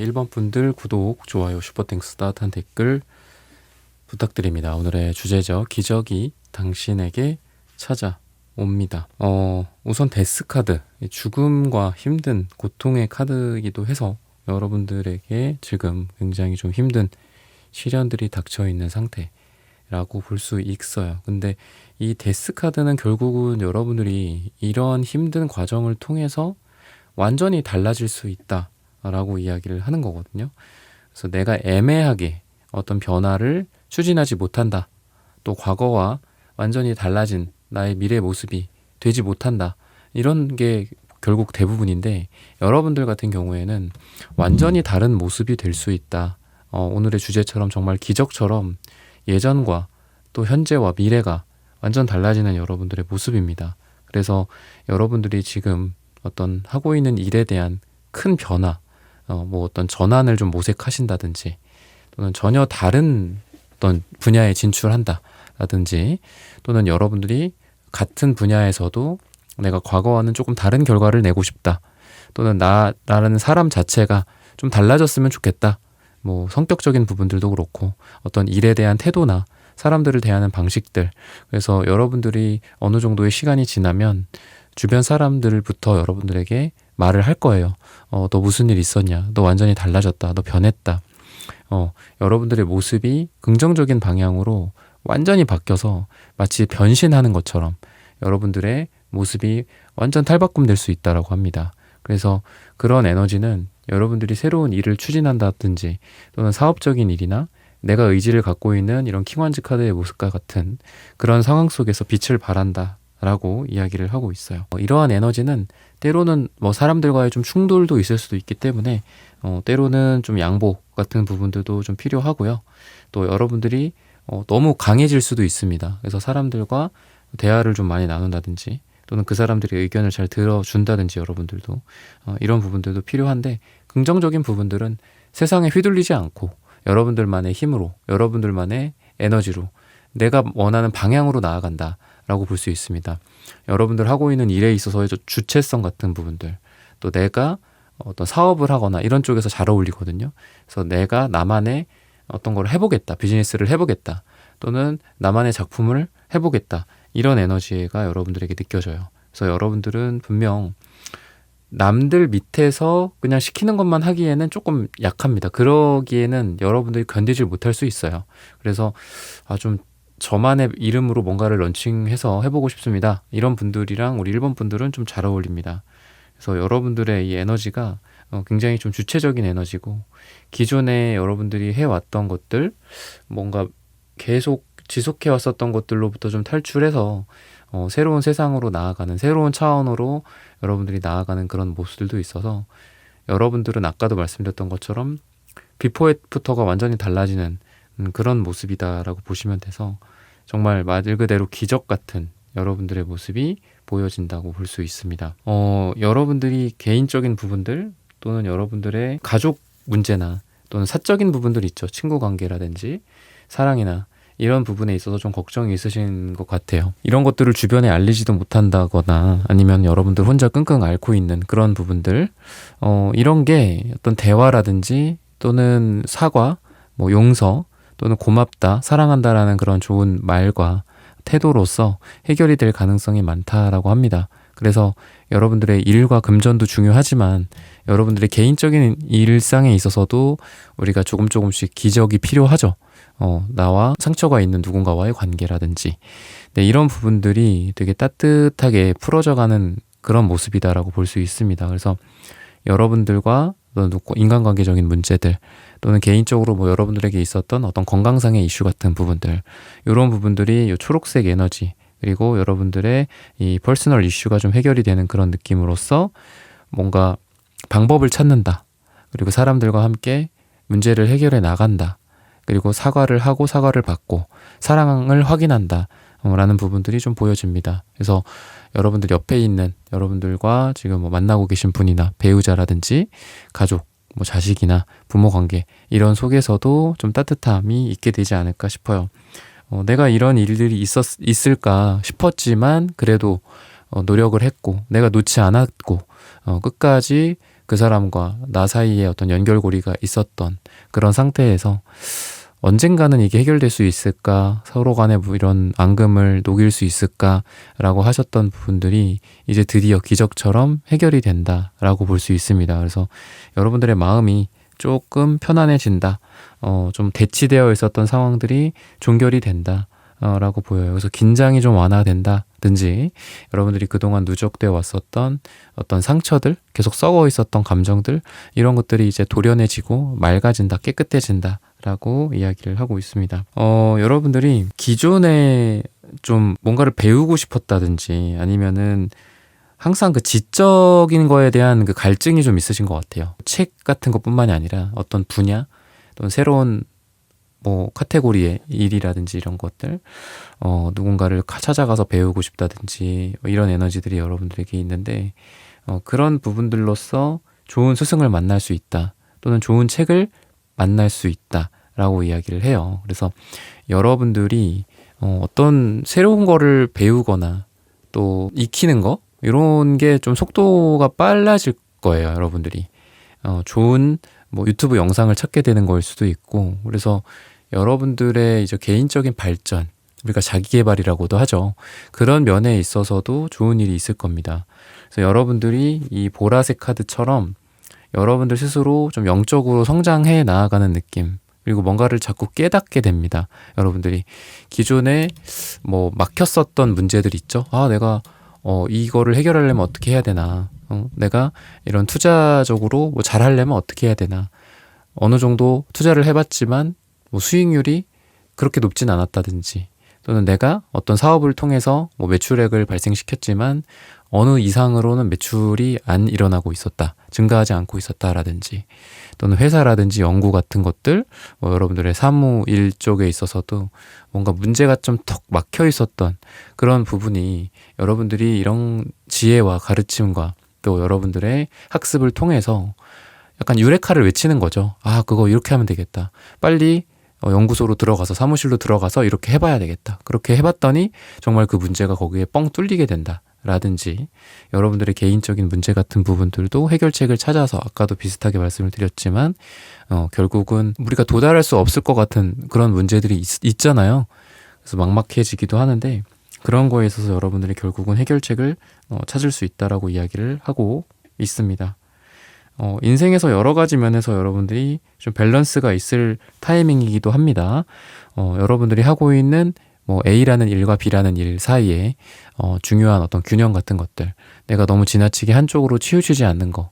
1번 분들 구독, 좋아요, 슈퍼땡스, 따뜻한 댓글 부탁드립니다. 오늘의 주제죠. 기적이 당신에게 찾아옵니다. 우선 데스카드, 죽음과 힘든 고통의 카드이기도 해서 여러분들에게 지금 굉장히 좀 힘든 시련들이 닥쳐 있는 상태라고 볼 수 있어요. 근데 이 데스카드는 결국은 여러분들이 이런 힘든 과정을 통해서 완전히 달라질 수 있다라고 이야기를 하는 거거든요. 그래서 내가 애매하게 어떤 변화를 추진하지 못한다. 또 과거와 완전히 달라진 나의 미래 모습이 되지 못한다. 이런 게 결국 대부분인데 여러분들 같은 경우에는 완전히 다른 모습이 될 수 있다. 오늘의 주제처럼 정말 기적처럼 예전과 또 현재와 미래가 완전 달라지는 여러분들의 모습입니다. 그래서 여러분들이 지금 어떤 하고 있는 일에 대한 큰 변화, 뭐 어떤 전환을 좀 모색하신다든지 또는 전혀 다른 어떤 분야에 진출한다라든지 또는 여러분들이 같은 분야에서도 내가 과거와는 조금 다른 결과를 내고 싶다. 또는 나라는 사람 자체가 좀 달라졌으면 좋겠다. 뭐 성격적인 부분들도 그렇고 어떤 일에 대한 태도나 사람들을 대하는 방식들. 그래서 여러분들이 어느 정도의 시간이 지나면 주변 사람들부터 여러분들에게 말을 할 거예요. 너 무슨 일 있었냐? 너 완전히 달라졌다. 너 변했다. 여러분들의 모습이 긍정적인 방향으로 완전히 바뀌어서 마치 변신하는 것처럼 여러분들의 모습이 완전 탈바꿈될 수 있다라고 합니다. 그래서 그런 에너지는 여러분들이 새로운 일을 추진한다든지 또는 사업적인 일이나 내가 의지를 갖고 있는 이런 킹원즈 카드의 모습과 같은 그런 상황 속에서 빛을 발한다 라고 이야기를 하고 있어요. 이러한 에너지는 때로는 뭐 사람들과의 좀 충돌도 있을 수도 있기 때문에 때로는 좀 양보 같은 부분들도 좀 필요하고요. 또 여러분들이 너무 강해질 수도 있습니다. 그래서 사람들과 대화를 좀 많이 나눈다든지 또는 그 사람들의 의견을 잘 들어준다든지 여러분들도 이런 부분들도 필요한데 긍정적인 부분들은 세상에 휘둘리지 않고 여러분들만의 힘으로 여러분들만의 에너지로 내가 원하는 방향으로 나아간다 라고 볼 수 있습니다. 여러분들 하고 있는 일에 있어서의 주체성 같은 부분들 또 내가 어떤 사업을 하거나 이런 쪽에서 잘 어울리거든요. 그래서 내가 나만의 어떤 걸 해보겠다, 비즈니스를 해보겠다 또는 나만의 작품을 해보겠다 이런 에너지가 여러분들에게 느껴져요. 그래서 여러분들은 분명 남들 밑에서 그냥 시키는 것만 하기에는 조금 약합니다. 그러기에는 여러분들이 견디질 못할 수 있어요. 그래서 좀 저만의 이름으로 뭔가를 런칭해서 해보고 싶습니다. 이런 분들이랑 우리 1번 분들은 좀 잘 어울립니다. 그래서 여러분들의 이 에너지가 굉장히 좀 주체적인 에너지고 기존에 여러분들이 해왔던 것들 뭔가 계속 지속해 왔었던 것들로부터 좀 탈출해서 새로운 세상으로 나아가는 새로운 차원으로 여러분들이 나아가는 그런 모습들도 있어서 여러분들은 아까도 말씀드렸던 것처럼 비포 애프터가 완전히 달라지는 그런 모습이다라고 보시면 돼서 정말 말 그대로 기적 같은 여러분들의 모습이 보여진다고 볼 수 있습니다. 여러분들이 개인적인 부분들 또는 여러분들의 가족 문제나 또는 사적인 부분들 있죠. 친구 관계라든지 사랑이나 이런 부분에 있어서 좀 걱정이 있으신 것 같아요. 이런 것들을 주변에 알리지도 못한다거나 아니면 여러분들 혼자 끙끙 앓고 있는 그런 부분들 이런 게 어떤 대화라든지 또는 사과, 뭐 용서 또는 고맙다, 사랑한다라는 그런 좋은 말과 태도로서 해결이 될 가능성이 많다라고 합니다. 그래서 여러분들의 일과 금전도 중요하지만 여러분들의 개인적인 일상에 있어서도 우리가 조금씩 기적이 필요하죠. 나와 상처가 있는 누군가와의 관계라든지 이런 부분들이 되게 따뜻하게 풀어져가는 그런 모습이다라고 볼 수 있습니다. 그래서 여러분들과 인간관계적인 문제들 또는 개인적으로 뭐 여러분들에게 있었던 어떤 건강상의 이슈 같은 부분들 이런 부분들이 이 초록색 에너지 그리고 여러분들의 이 퍼스널 이슈가 좀 해결이 되는 그런 느낌으로써 뭔가 방법을 찾는다 그리고 사람들과 함께 문제를 해결해 나간다 그리고 사과를 하고 사과를 받고 사랑을 확인한다 라는 부분들이 좀 보여집니다. 그래서 여러분들 옆에 있는 여러분들과 지금 뭐 만나고 계신 분이나 배우자라든지 가족, 뭐 자식이나 부모 관계 이런 속에서도 좀 따뜻함이 있게 되지 않을까 싶어요. 내가 이런 일들이 있을까 싶었지만 그래도 노력을 했고 내가 놓지 않았고 끝까지 그 사람과 나 사이에 어떤 연결고리가 있었던 그런 상태에서 언젠가는 이게 해결될 수 있을까? 서로 간에 뭐 이런 앙금을 녹일 수 있을까라고 하셨던 부분들이 이제 드디어 기적처럼 해결이 된다라고 볼 수 있습니다. 그래서 여러분들의 마음이 조금 편안해진다. 좀 대치되어 있었던 상황들이 종결이 된다. 라고 보여요. 그래서 긴장이 좀 완화된다든지 여러분들이 그동안 누적되어 왔었던 어떤 상처들, 계속 썩어 있었던 감정들 이런 것들이 이제 도련해지고 맑아진다, 깨끗해진다 라고 이야기를 하고 있습니다. 여러분들이 기존에 좀 뭔가를 배우고 싶었다든지 아니면은 항상 그 지적인 거에 대한 그 갈증이 좀 있으신 것 같아요. 책 같은 것뿐만이 아니라 어떤 분야 또는 새로운 뭐 카테고리의 일이라든지 이런 것들 누군가를 찾아가서 배우고 싶다든지 이런 에너지들이 여러분들에게 있는데 그런 부분들로서 좋은 스승을 만날 수 있다 또는 좋은 책을 만날 수 있다라고 이야기를 해요. 그래서 여러분들이 어떤 새로운 거를 배우거나 또 익히는 거 이런 게 좀 속도가 빨라질 거예요. 여러분들이 좋은 뭐 유튜브 영상을 찾게 되는 거일 수도 있고 그래서 여러분들의 이제 개인적인 발전 우리가 자기계발이라고도 하죠. 그런 면에 있어서도 좋은 일이 있을 겁니다. 그래서 여러분들이 이 보라색 카드처럼 여러분들 스스로 좀 영적으로 성장해 나아가는 느낌 그리고 뭔가를 자꾸 깨닫게 됩니다. 여러분들이 기존에 뭐 막혔었던 문제들 있죠. 내가 이거를 해결하려면 어떻게 해야 되나 내가 이런 투자적으로 뭐 잘하려면 어떻게 해야 되나 어느 정도 투자를 해봤지만 뭐 수익률이 그렇게 높진 않았다든지 또는 내가 어떤 사업을 통해서 뭐 매출액을 발생시켰지만 어느 이상으로는 매출이 안 일어나고 있었다. 증가하지 않고 있었다라든지 또는 회사라든지 연구 같은 것들 뭐 여러분들의 사무 일 쪽에 있어서도 뭔가 문제가 좀 턱 막혀 있었던 그런 부분이 여러분들이 이런 지혜와 가르침과 또 여러분들의 학습을 통해서 약간 유레카를 외치는 거죠. 그거 이렇게 하면 되겠다. 빨리 연구소로 들어가서 사무실로 들어가서 이렇게 해봐야 되겠다. 그렇게 해봤더니 정말 그 문제가 거기에 뻥 뚫리게 된다. 라든지 여러분들의 개인적인 문제 같은 부분들도 해결책을 찾아서 아까도 비슷하게 말씀을 드렸지만 결국은 우리가 도달할 수 없을 것 같은 그런 문제들이 있잖아요. 그래서 막막해지기도 하는데 그런 거에 있어서 여러분들이 결국은 해결책을 찾을 수 있다라고 이야기를 하고 있습니다. 인생에서 여러 가지 면에서 여러분들이 좀 밸런스가 있을 타이밍이기도 합니다. 여러분들이 하고 있는 뭐 A라는 일과 B라는 일 사이에 중요한 어떤 균형 같은 것들 내가 너무 지나치게 한쪽으로 치우치지 않는 거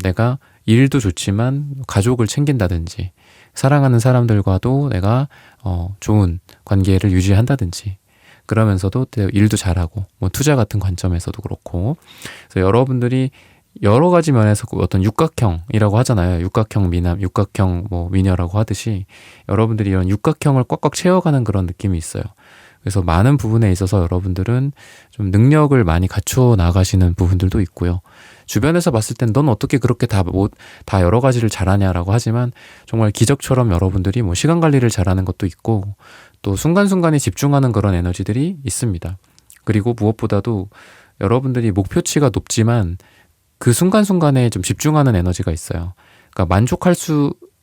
내가 일도 좋지만 가족을 챙긴다든지 사랑하는 사람들과도 내가 좋은 관계를 유지한다든지 그러면서도 일도 잘하고 뭐 투자 같은 관점에서도 그렇고 그래서 여러분들이 여러 가지 면에서 어떤 육각형이라고 하잖아요. 육각형 미남, 육각형 뭐 미녀라고 하듯이 여러분들이 이런 육각형을 꽉꽉 채워가는 그런 느낌이 있어요. 그래서 많은 부분에 있어서 여러분들은 좀 능력을 많이 갖추어 나가시는 부분들도 있고요. 주변에서 봤을 땐 넌 어떻게 그렇게 다 여러 가지를 잘하냐라고 하지만 정말 기적처럼 여러분들이 뭐 시간 관리를 잘하는 것도 있고 또 순간순간에 집중하는 그런 에너지들이 있습니다. 그리고 무엇보다도 여러분들이 목표치가 높지만 그 순간순간에 좀 집중하는 에너지가 있어요. 그러니까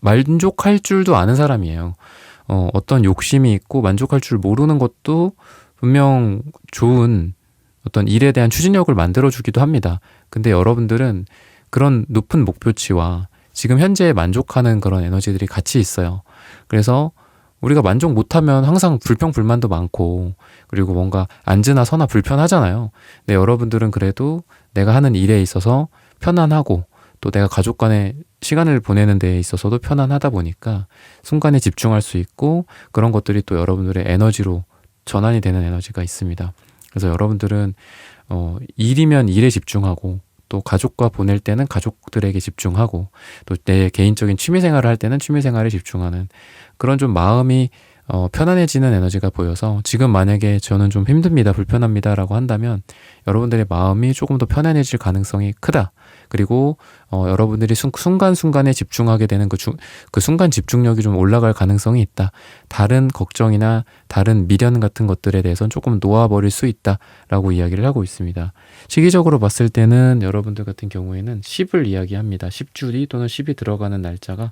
만족할 줄도 아는 사람이에요. 어떤 욕심이 있고 만족할 줄 모르는 것도 분명 좋은 어떤 일에 대한 추진력을 만들어주기도 합니다. 근데 여러분들은 그런 높은 목표치와 지금 현재에 만족하는 그런 에너지들이 같이 있어요. 그래서 우리가 만족 못하면 항상 불평불만도 많고 그리고 뭔가 앉으나 서나 불편하잖아요. 근데 여러분들은 그래도 내가 하는 일에 있어서 편안하고 또 내가 가족 간에 시간을 보내는 데 있어서도 편안하다 보니까 순간에 집중할 수 있고 그런 것들이 또 여러분들의 에너지로 전환이 되는 에너지가 있습니다. 그래서 여러분들은 일이면 일에 집중하고 또 가족과 보낼 때는 가족들에게 집중하고 또 내 개인적인 취미생활을 할 때는 취미생활에 집중하는 그런 좀 마음이 편안해지는 에너지가 보여서 지금 만약에 저는 좀 힘듭니다, 불편합니다 라고 한다면 여러분들의 마음이 조금 더 편안해질 가능성이 크다. 그리고 여러분들이 순간순간에 집중하게 되는 그 순간 집중력이 좀 올라갈 가능성이 있다. 다른 걱정이나 다른 미련 같은 것들에 대해서는 조금 놓아버릴 수 있다라고 이야기를 하고 있습니다. 시기적으로 봤을 때는 여러분들 같은 경우에는 10을 이야기합니다. 10줄이 또는 10이 들어가는 날짜가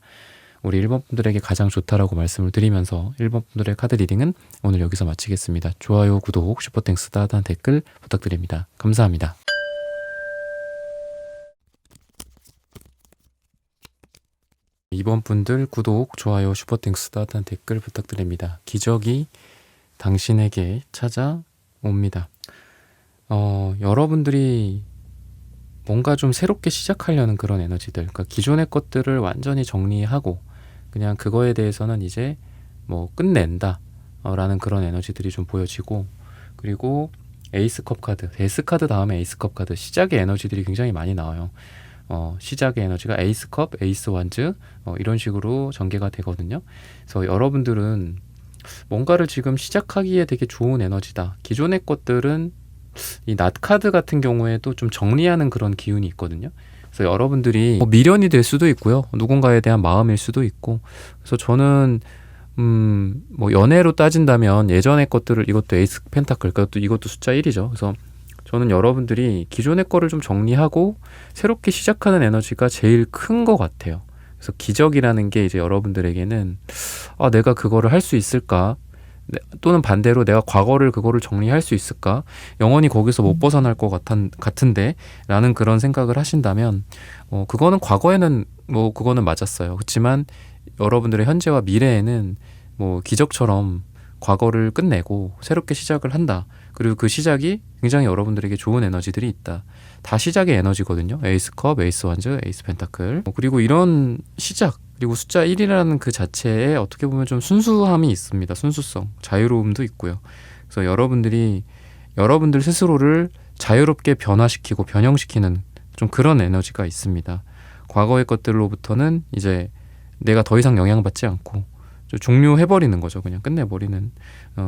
우리 1번 분들에게 가장 좋다라고 말씀을 드리면서 1번 분들의 카드 리딩은 오늘 여기서 마치겠습니다. 좋아요, 구독, 슈퍼땡스, 따뜻한 댓글 부탁드립니다. 감사합니다. 2번 분들 구독, 좋아요, 슈퍼땡스, 따뜻한 댓글 부탁드립니다. 기적이 당신에게 찾아옵니다. 여러분들이 뭔가 좀 새롭게 시작하려는 그런 에너지들, 그러니까 기존의 것들을 완전히 정리하고 그냥 그거에 대해서는 이제 뭐 끝낸다 라는 그런 에너지들이 좀 보여지고, 그리고 에이스컵 카드, 데스카드 다음에 에이스컵 카드, 시작의 에너지들이 굉장히 많이 나와요. 시작의 에너지가 에이스컵, 에이스 완즈 이런 식으로 전개가 되거든요. 그래서 여러분들은 뭔가를 지금 시작하기에 되게 좋은 에너지다. 기존의 것들은 이 낫 카드 같은 경우에도 좀 정리하는 그런 기운이 있거든요. 그래서 여러분들이 미련이 될 수도 있고요. 누군가에 대한 마음일 수도 있고. 그래서 저는 뭐 연애로 따진다면 예전의 것들을, 이것도 에이스 펜타클, 이것도 숫자 1이죠. 그래서 저는 여러분들이 기존의 거를 좀 정리하고 새롭게 시작하는 에너지가 제일 큰 것 같아요. 그래서 기적이라는 게 이제 여러분들에게는 내가 그거를 할 수 있을까? 또는 반대로 내가 과거를 그거를 정리할 수 있을까? 영원히 거기서 못 벗어날 것 같은데 라는 그런 생각을 하신다면 그거는 과거에는 뭐 그거는 맞았어요. 그렇지만 여러분들의 현재와 미래에는 뭐 기적처럼 과거를 끝내고 새롭게 시작을 한다. 그리고 그 시작이 굉장히 여러분들에게 좋은 에너지들이 있다. 다 시작의 에너지거든요. 에이스컵, 에이스 완즈, 에이스 펜타클. 그리고 이런 시작, 그리고 숫자 1이라는 그 자체에 어떻게 보면 좀 순수함이 있습니다. 순수성, 자유로움도 있고요. 그래서 여러분들이 여러분들 스스로를 자유롭게 변화시키고 변형시키는 좀 그런 에너지가 있습니다. 과거의 것들로부터는 이제 내가 더 이상 영향받지 않고 좀 종료해버리는 거죠. 그냥 끝내버리는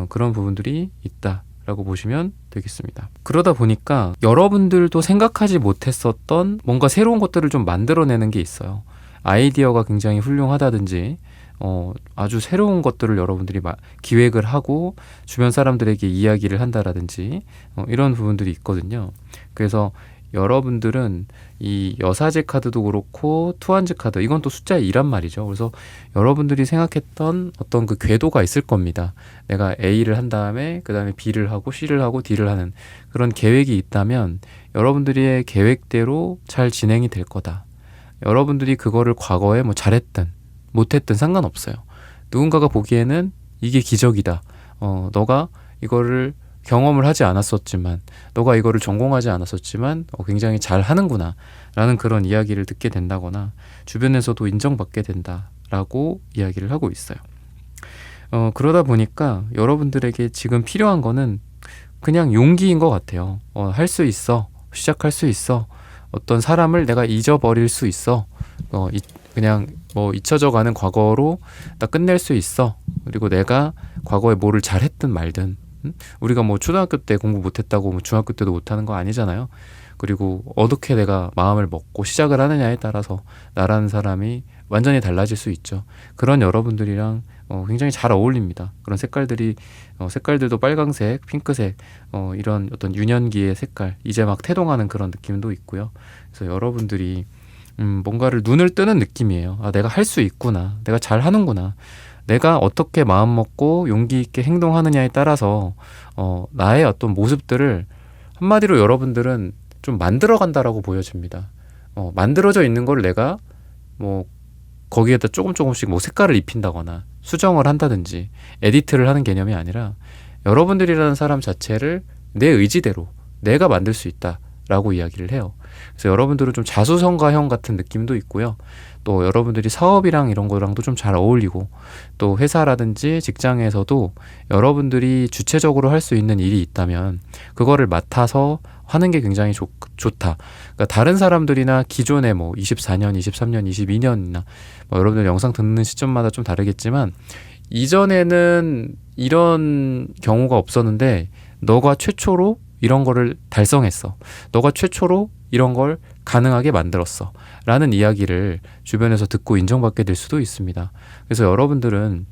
그런 부분들이 있다라고 보시면 되겠습니다. 그러다 보니까 여러분들도 생각하지 못했었던 뭔가 새로운 것들을 좀 만들어내는 게 있어요. 아이디어가 굉장히 훌륭하다든지 아주 새로운 것들을 여러분들이 기획을 하고 주변 사람들에게 이야기를 한다라든지 이런 부분들이 있거든요. 그래서 여러분들은 이 여사제 카드도 그렇고 투한즈 카드, 이건 또 숫자 2란 말이죠. 그래서 여러분들이 생각했던 어떤 그 궤도가 있을 겁니다. 내가 A를 한 다음에 그 다음에 B를 하고 C를 하고 D를 하는 그런 계획이 있다면 여러분들의 계획대로 잘 진행이 될 거다. 여러분들이 그거를 과거에 뭐 잘했든 못했든 상관없어요. 누군가가 보기에는 이게 기적이다. 너가 이거를 경험을 하지 않았었지만, 너가 이거를 전공하지 않았었지만 굉장히 잘 하는구나 라는 그런 이야기를 듣게 된다거나 주변에서도 인정받게 된다라고 이야기를 하고 있어요. 그러다 보니까 여러분들에게 지금 필요한 거는 그냥 용기인 것 같아요. 할 수 있어. 시작할 수 있어. 어떤 사람을 내가 잊어버릴 수 있어. 그냥 뭐 잊혀져 가는 과거로 나 끝낼 수 있어. 그리고 내가 과거에 뭐를 잘했든 말든, 우리가 뭐 초등학교 때 공부 못했다고 뭐 중학교 때도 못하는 거 아니잖아요. 그리고 어떻게 내가 마음을 먹고 시작을 하느냐에 따라서 나라는 사람이 완전히 달라질 수 있죠. 그런 여러분들이랑 굉장히 잘 어울립니다. 그런 색깔들도 빨강색, 핑크색, 이런 어떤 유년기의 색깔, 이제 막 태동하는 그런 느낌도 있고요. 그래서 여러분들이 뭔가를 눈을 뜨는 느낌이에요. 내가 할 수 있구나. 내가 잘 하는구나. 내가 어떻게 마음 먹고 용기 있게 행동하느냐에 따라서 나의 어떤 모습들을 한마디로 여러분들은 좀 만들어 간다라고 보여집니다. 만들어져 있는 걸 내가 뭐 거기에다 조금씩 뭐 색깔을 입힌다거나 수정을 한다든지 에디트를 하는 개념이 아니라 여러분들이라는 사람 자체를 내 의지대로 내가 만들 수 있다라고 이야기를 해요. 그래서 여러분들은 좀 자수성가형 같은 느낌도 있고요. 또 여러분들이 사업이랑 이런 거랑도 좀 잘 어울리고, 또 회사라든지 직장에서도 여러분들이 주체적으로 할 수 있는 일이 있다면 그거를 맡아서 하는 게 굉장히 좋다. 그러니까 다른 사람들이나 기존에 뭐 24년, 23년, 22년이나 뭐 여러분들 영상 듣는 시점마다 좀 다르겠지만 이전에는 이런 경우가 없었는데 너가 최초로 이런 거를 달성했어. 너가 최초로 이런 걸 가능하게 만들었어. 라는 이야기를 주변에서 듣고 인정받게 될 수도 있습니다. 그래서 여러분들은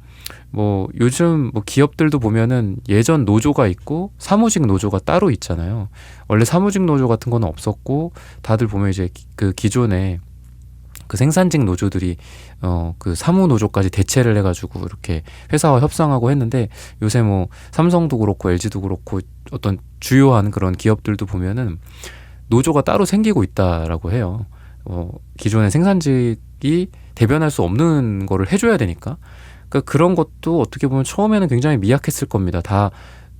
뭐 요즘 뭐 기업들도 보면은 예전 노조가 있고 사무직 노조가 따로 있잖아요. 원래 사무직 노조 같은 거는 없었고 다들 보면 이제 그 기존에 그 생산직 노조들이 그 사무 노조까지 대체를 해가지고 이렇게 회사와 협상하고 했는데 요새 뭐 삼성도 그렇고 LG도 그렇고 어떤 주요한 그런 기업들도 보면은 노조가 따로 생기고 있다라고 해요. 기존의 생산직이 대변할 수 없는 거를 해줘야 되니까. 그러니까 그런 것도 어떻게 보면 처음에는 굉장히 미약했을 겁니다. 다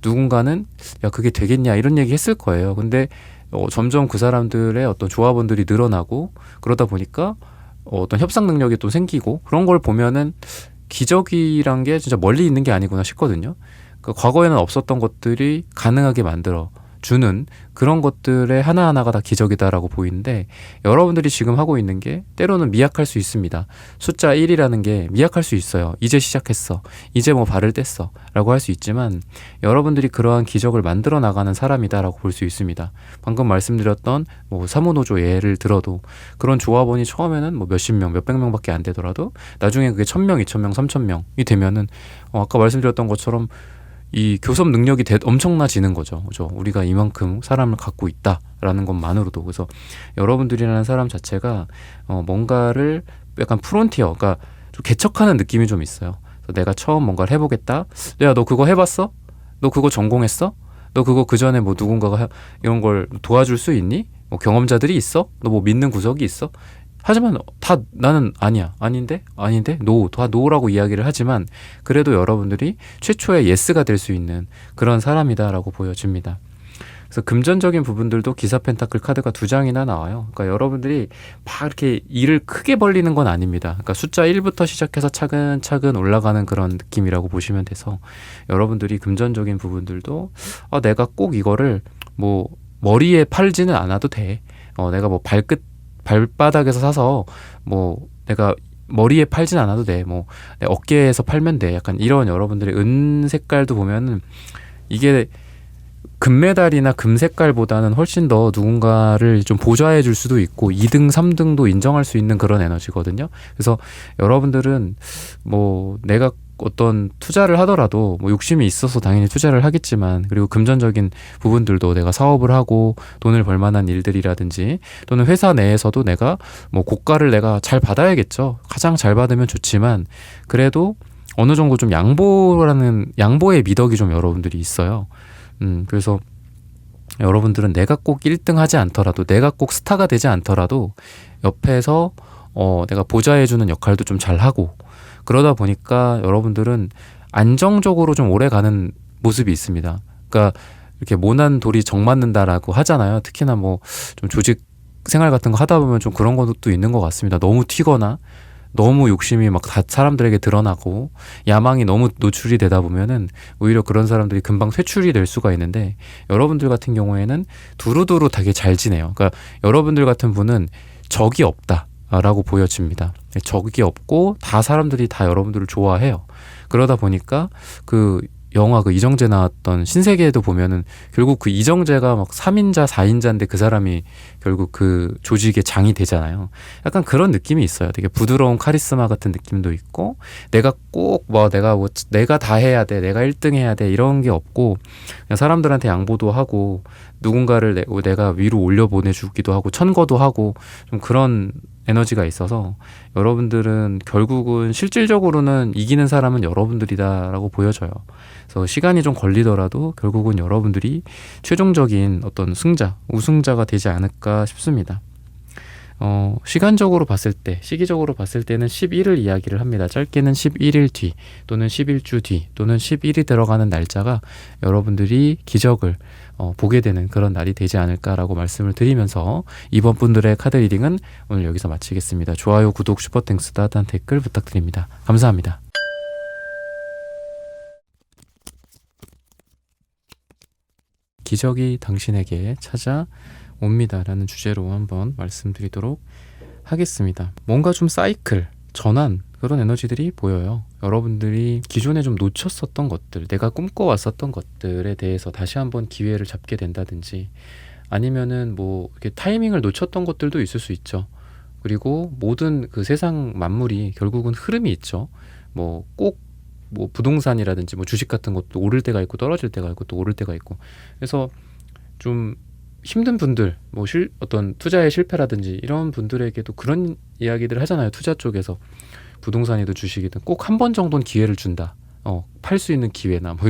누군가는 야 그게 되겠냐 이런 얘기 했을 거예요. 근데 점점 그 사람들의 어떤 조합원들이 늘어나고 그러다 보니까 어떤 협상 능력이 또 생기고 그런 걸 보면은 기적이란 게 진짜 멀리 있는 게 아니구나 싶거든요. 그러니까 과거에는 없었던 것들이 가능하게 만들어 주는 그런 것들의 하나하나가 다 기적이다라고 보이는데 여러분들이 지금 하고 있는 게 때로는 미약할 수 있습니다. 숫자 1이라는 게 미약할 수 있어요. 이제 시작했어. 이제 뭐 발을 뗐어. 라고 할 수 있지만 여러분들이 그러한 기적을 만들어 나가는 사람이다라고 볼 수 있습니다. 방금 말씀드렸던 뭐 사무노조 예를 들어도 그런 조합원이 처음에는 뭐 몇십 명, 몇백 명밖에 안 되더라도 나중에 그게 1000명, 2000명, 3000명이 되면은 아까 말씀드렸던 것처럼 이 교섭 능력이 엄청나지는 거죠. 그죠? 우리가 이만큼 사람을 갖고 있다라는 것만으로도. 그래서 여러분들이라는 사람 자체가 뭔가를 약간 프론티어, 그러니까 좀 개척하는 느낌이 좀 있어요. 그래서 내가 처음 뭔가를 해보겠다. 야, 너 그거 해봤어? 너 그거 전공했어? 너 그거 그 전에 뭐 누군가가 이런 걸 도와줄 수 있니? 뭐 경험자들이 있어? 너 뭐 믿는 구석이 있어? 하지만 다 나는 아니야. 아닌데? 다 노라고 이야기를 하지만 그래도 여러분들이 최초의 예스가 될 수 있는 그런 사람이다라고 보여집니다. 그래서 금전적인 부분들도 기사 펜타클 카드가 2장이나 나와요. 그러니까 여러분들이 막 이렇게 일을 크게 벌리는 건 아닙니다. 그러니까 숫자 1부터 시작해서 차근차근 올라가는 그런 느낌이라고 보시면 돼서 여러분들이 금전적인 부분들도 내가 꼭 이거를 뭐 머리에 팔지는 않아도 돼. 내가 뭐 발바닥에서 사서 뭐 내가 머리에 팔진 않아도 돼. 뭐 내 어깨에서 팔면 돼. 약간 이런 여러분들의 은 색깔도 보면은 이게 금메달이나 금 색깔보다는 훨씬 더 누군가를 좀 보좌해 줄 수도 있고 2등, 3등도 인정할 수 있는 그런 에너지거든요. 그래서 여러분들은 뭐 내가 어떤 투자를 하더라도 뭐 욕심이 있어서 당연히 투자를 하겠지만 그리고 금전적인 부분들도 내가 사업을 하고 돈을 벌 만한 일들이라든지 또는 회사 내에서도 내가 뭐 고가를 내가 잘 받아야겠죠. 가장 잘 받으면 좋지만 그래도 어느 정도 좀 양보의 미덕이 좀 여러분들이 있어요. 그래서 여러분들은 내가 꼭 1등 하지 않더라도 내가 꼭 스타가 되지 않더라도 옆에서 내가 보좌해주는 역할도 좀 잘하고 그러다 보니까 여러분들은 안정적으로 좀 오래 가는 모습이 있습니다. 그러니까 이렇게 모난 돌이 정 맞는다라고 하잖아요. 특히나 뭐 좀 조직 생활 같은 거 하다 보면 좀 그런 것도 있는 것 같습니다. 너무 튀거나 너무 욕심이 막 다 사람들에게 드러나고 야망이 너무 노출이 되다 보면은 오히려 그런 사람들이 금방 퇴출이 될 수가 있는데 여러분들 같은 경우에는 두루두루 되게 잘 지내요. 그러니까 여러분들 같은 분은 적이 없다. 라고 보여집니다. 적이 없고 다 사람들이 다 여러분들을 좋아해요. 그러다 보니까 그 영화 그 이정재 나왔던 신세계에도 보면은 결국 그 이정재가 막 3인자 4인자인데 그 사람이 결국 그 조직의 장이 되잖아요. 약간 그런 느낌이 있어요. 되게 부드러운 카리스마 같은 느낌도 있고 내가 꼭 내가 다 해야 돼. 내가 1등 해야 돼. 이런 게 없고 그냥 사람들한테 양보도 하고 누군가를 내가 위로 올려보내주기도 하고 천거도 하고 좀 그런 에너지가 있어서 여러분들은 결국은 실질적으로는 이기는 사람은 여러분들이다라고 보여져요. 그래서 시간이 좀 걸리더라도 결국은 여러분들이 최종적인 어떤 우승자가 되지 않을까 싶습니다. 시기적으로 봤을 때는 11을 이야기를 합니다. 짧게는 11일 뒤 또는 11주 뒤 또는 10일이 들어가는 날짜가 여러분들이 기적을 보게 되는 그런 날이 되지 않을까라고 말씀을 드리면서 이번 분들의 카드 리딩은 오늘 여기서 마치겠습니다. 좋아요, 구독, 슈퍼땡스, 따뜻한 댓글 부탁드립니다. 감사합니다. 기적이 당신에게 찾아옵니다라는 주제로 한번 말씀드리도록 하겠습니다. 뭔가 좀 사이클, 전환, 그런 에너지들이 보여요. 여러분들이 기존에 좀 놓쳤었던 것들, 내가 꿈꿔왔었던 것들에 대해서 다시 한번 기회를 잡게 된다든지, 아니면은 뭐 이렇게 타이밍을 놓쳤던 것들도 있을 수 있죠. 그리고 모든 그 세상 만물이 결국은 흐름이 있죠. 뭐 꼭 뭐 부동산이라든지 뭐 주식 같은 것도 오를 때가 있고 떨어질 때가 있고 또 오를 때가 있고. 그래서 좀 힘든 분들, 뭐 어떤 투자의 실패라든지 이런 분들에게도 그런 이야기들 하잖아요. 투자 쪽에서 부동산이든 주식이든 꼭 한 번 정도는 기회를 준다. 팔 수 있는 기회나 뭐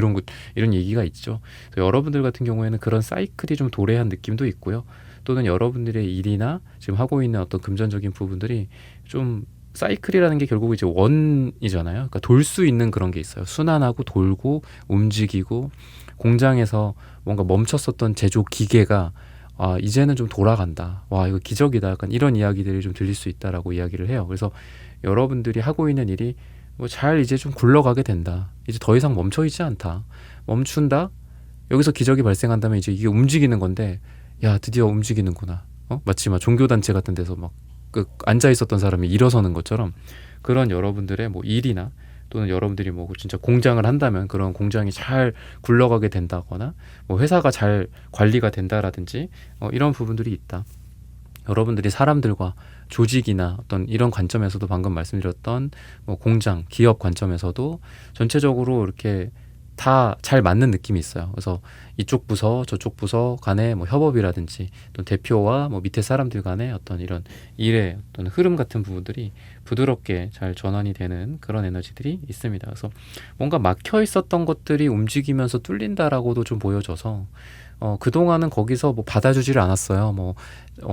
이런 얘기가 있죠. 그래서 여러분들 같은 경우에는 그런 사이클이 좀 도래한 느낌도 있고요. 또는 여러분들의 일이나 지금 하고 있는 어떤 금전적인 부분들이 좀 사이클이라는 게 결국 이제 원이잖아요. 그러니까 돌 수 있는 그런 게 있어요. 순환하고 돌고 움직이고, 공장에서 뭔가 멈췄었던 제조 기계가 이제는 좀 돌아간다. 와, 이거 기적이다. 약간 이런 이야기들이 좀 들릴 수 있다라고 이야기를 해요. 그래서 여러분들이 하고 있는 일이 뭐 잘 이제 좀 굴러가게 된다. 이제 더 이상 멈춰 있지 않다. 멈춘다. 여기서 기적이 발생한다면 이제 이게 움직이는 건데, 야, 드디어 움직이는구나. 마치 막 종교단체 같은 데서 막 앉아 있었던 사람이 일어서는 것처럼, 그런 여러분들의 뭐 일이나 또는 여러분들이 뭐 진짜 공장을 한다면 그런 공장이 잘 굴러가게 된다거나, 뭐 회사가 잘 관리가 된다라든지 이런 부분들이 있다. 여러분들이 사람들과 조직이나 어떤 이런 관점에서도 방금 말씀드렸던 뭐 공장, 기업 관점에서도 전체적으로 이렇게 다 잘 맞는 느낌이 있어요. 그래서 이쪽 부서, 저쪽 부서 간의 뭐 협업이라든지 또 대표와 뭐 밑에 사람들 간의 어떤 이런 일의 어떤 흐름 같은 부분들이 부드럽게 잘 전환이 되는 그런 에너지들이 있습니다. 그래서 뭔가 막혀 있었던 것들이 움직이면서 뚫린다라고도 좀 보여져서 그동안은 거기서 뭐 받아주지를 않았어요.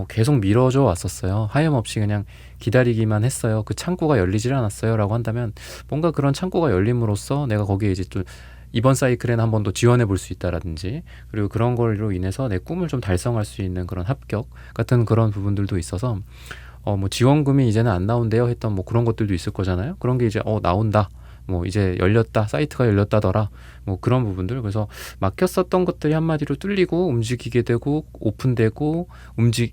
계속 미뤄져 왔었어요. 하염없이 그냥 기다리기만 했어요. 그 창구가 열리질 않았어요. 라고 한다면 뭔가 그런 창구가 열림으로써 내가 거기에 이제 좀 이번 사이클에는 한 번 더 지원해 볼 수 있다라든지, 그리고 그런 걸로 인해서 내 꿈을 좀 달성할 수 있는 그런 합격 같은 그런 부분들도 있어서 뭐 지원금이 이제는 안 나온대요 했던 뭐 그런 것들도 있을 거잖아요. 그런 게 이제 나온다. 뭐 이제 열렸다, 사이트가 열렸다더라, 뭐 그런 부분들. 그래서 막혔었던 것들이 한마디로 뚫리고 움직이게 되고 오픈되고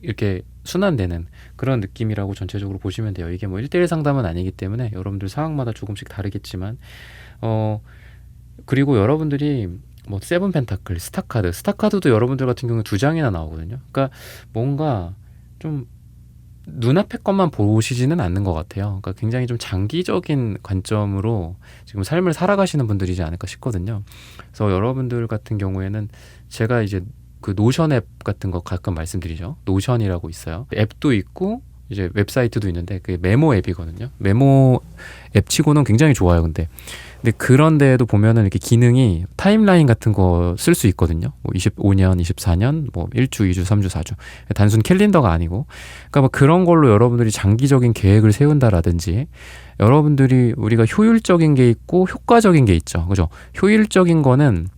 이렇게 순환되는 그런 느낌이라고 전체적으로 보시면 돼요. 이게 뭐 1대1 상담은 아니기 때문에 여러분들 상황마다 조금씩 다르겠지만 그리고 여러분들이 뭐 세븐 펜타클, 스타카드도 여러분들 같은 경우는 2장이나 나오거든요. 그러니까 뭔가 좀 눈앞의 것만 보시지는 않는 것 같아요. 그러니까 굉장히 좀 장기적인 관점으로 지금 삶을 살아가시는 분들이지 않을까 싶거든요. 그래서 여러분들 같은 경우에는 제가 이제 그 노션 앱 같은 거 가끔 말씀드리죠. 노션이라고 있어요. 앱도 있고 이제 웹사이트도 있는데 그게 메모 앱이거든요. 메모 앱 치고는 굉장히 좋아요. 근데 그런 데에도 보면은 이렇게 기능이 타임라인 같은 거 쓸 수 있거든요. 뭐 25년, 24년, 뭐 1주, 2주, 3주, 4주. 단순 캘린더가 아니고. 그러니까 뭐 그런 걸로 여러분들이 장기적인 계획을 세운다라든지, 여러분들이 우리가 효율적인 게 있고 효과적인 게 있죠. 그죠? 효율적인 거랑은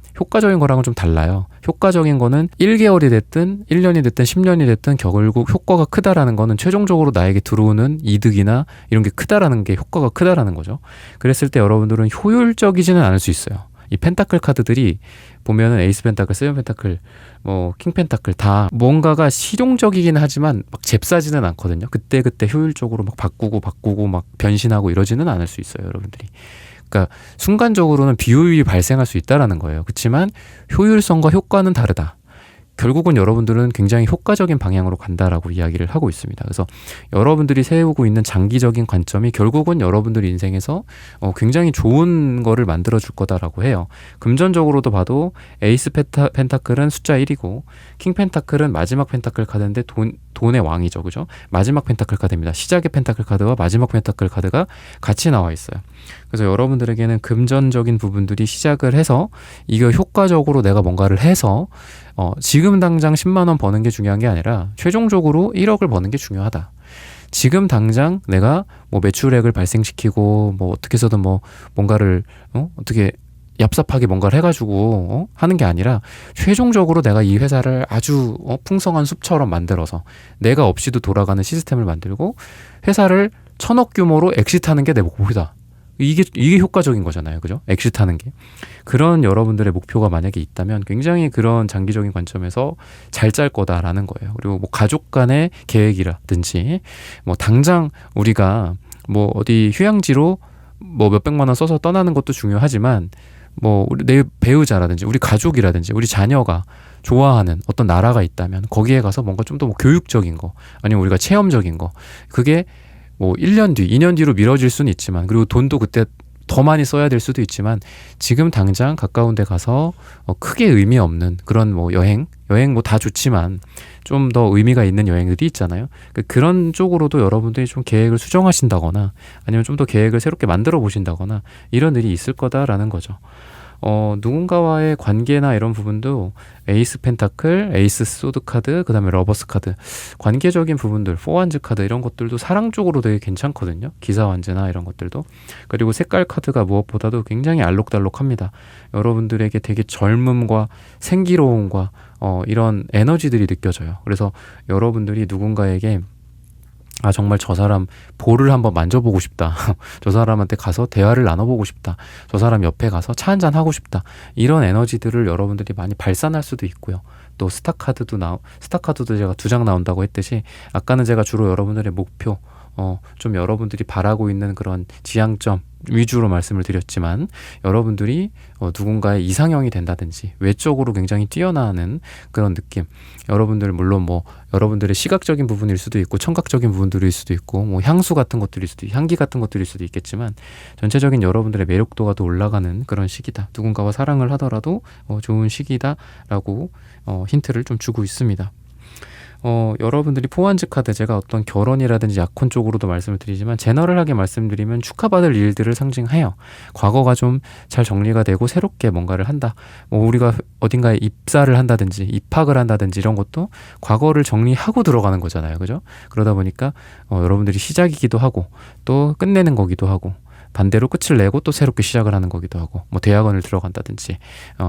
좀 달라요. 효과적인 거는 1개월이 됐든 1년이 됐든 10년이 됐든 결국 효과가 크다라는 거는 최종적으로 나에게 들어오는 이득이나 이런 게 크다라는 게 효과가 크다라는 거죠. 그랬을 때 여러분들은 효율적이지는 않을 수 있어요. 이 펜타클 카드들이 보면은 에이스 펜타클, 세븐 펜타클, 뭐 킹 펜타클 다 뭔가가 실용적이긴 하지만 막 잽싸지는 않거든요. 그때그때 효율적으로 막 바꾸고 막 변신하고 이러지는 않을 수 있어요, 여러분들이. 그러니까 순간적으로는 비효율이 발생할 수 있다라는 거예요. 그렇지만 효율성과 효과는 다르다. 결국은 여러분들은 굉장히 효과적인 방향으로 간다라고 이야기를 하고 있습니다. 그래서 여러분들이 세우고 있는 장기적인 관점이 결국은 여러분들 인생에서 굉장히 좋은 거를 만들어 줄 거다라고 해요. 금전적으로도 봐도 에이스 펜타클은 숫자 1이고 킹 펜타클은 마지막 펜타클 카드인데 돈의 왕이죠. 그죠? 마지막 펜타클 카드입니다. 시작의 펜타클 카드와 마지막 펜타클 카드가 같이 나와 있어요. 그래서 여러분들에게는 금전적인 부분들이 시작을 해서 이거 효과적으로 내가 뭔가를 해서 지금 당장 10만 원 버는 게 중요한 게 아니라 최종적으로 1억을 버는 게 중요하다. 지금 당장 내가 뭐 매출액을 발생시키고 뭐 어떻게 해서든 뭐 뭔가를 어떻게 얍삽하게 뭔가를 해가지고 하는 게 아니라 최종적으로 내가 이 회사를 아주 풍성한 숲처럼 만들어서 내가 없이도 돌아가는 시스템을 만들고 회사를 1,000억 규모로 엑시트하는 게 내 목표다. 이게 효과적인 거잖아요. 그죠? 엑시트하는 게. 그런 여러분들의 목표가 만약에 있다면 굉장히 그런 장기적인 관점에서 잘 짤 거다라는 거예요. 그리고 뭐 가족 간의 계획이라든지 뭐 당장 우리가 뭐 어디 휴양지로 뭐 몇백만 원 써서 떠나는 것도 중요하지만 뭐 우리 내 배우자라든지 우리 가족이라든지 우리 자녀가 좋아하는 어떤 나라가 있다면 거기에 가서 뭔가 좀 더 뭐 교육적인 거 아니면 우리가 체험적인 거 그게 뭐 1년 뒤, 2년 뒤로 미뤄질 수는 있지만 그리고 돈도 그때 더 많이 써야 될 수도 있지만 지금 당장 가까운 데 가서 크게 의미 없는 그런 뭐 여행 뭐 다 좋지만 좀 더 의미가 있는 여행들이 있잖아요. 그런 쪽으로도 여러분들이 좀 계획을 수정하신다거나 아니면 좀 더 계획을 새롭게 만들어 보신다거나 이런 일이 있을 거다라는 거죠. 누군가와의 관계나 이런 부분도 에이스 펜타클, 에이스 소드 카드, 그 다음에 러버스 카드 관계적인 부분들, 포완즈 카드 이런 것들도 사랑 쪽으로 되게 괜찮거든요. 기사 완제나 이런 것들도. 그리고 색깔 카드가 무엇보다도 굉장히 알록달록합니다. 여러분들에게 되게 젊음과 생기로움과 이런 에너지들이 느껴져요. 그래서 여러분들이 누군가에게 정말 저 사람 볼을 한번 만져보고 싶다. 저 사람한테 가서 대화를 나눠보고 싶다. 저 사람 옆에 가서 차 한잔 하고 싶다. 이런 에너지들을 여러분들이 많이 발산할 수도 있고요. 또 스타카드도 제가 2장 나온다고 했듯이 아까는 제가 주로 여러분들의 목표, 좀 여러분들이 바라고 있는 그런 지향점 위주로 말씀을 드렸지만 여러분들이 누군가의 이상형이 된다든지 외적으로 굉장히 뛰어나는 그런 느낌 여러분들 물론 뭐 여러분들의 시각적인 부분일 수도 있고 청각적인 부분들일 수도 있고 뭐 향수 같은 것들일 수도 향기 같은 것들일 수도 있겠지만 전체적인 여러분들의 매력도가 더 올라가는 그런 시기다. 누군가와 사랑을 하더라도 좋은 시기다라고 힌트를 좀 주고 있습니다. 여러분들이 포완즈 카드 제가 어떤 결혼이라든지 약혼 쪽으로도 말씀을 드리지만 제너럴하게 말씀드리면 축하받을 일들을 상징해요. 과거가 좀 잘 정리가 되고 새롭게 뭔가를 한다. 뭐 우리가 어딘가에 입사를 한다든지 입학을 한다든지 이런 것도 과거를 정리하고 들어가는 거잖아요. 그죠? 그러다 보니까 여러분들이 시작이기도 하고 또 끝내는 거기도 하고 반대로 끝을 내고 또 새롭게 시작을 하는 거기도 하고 뭐 대학원을 들어간다든지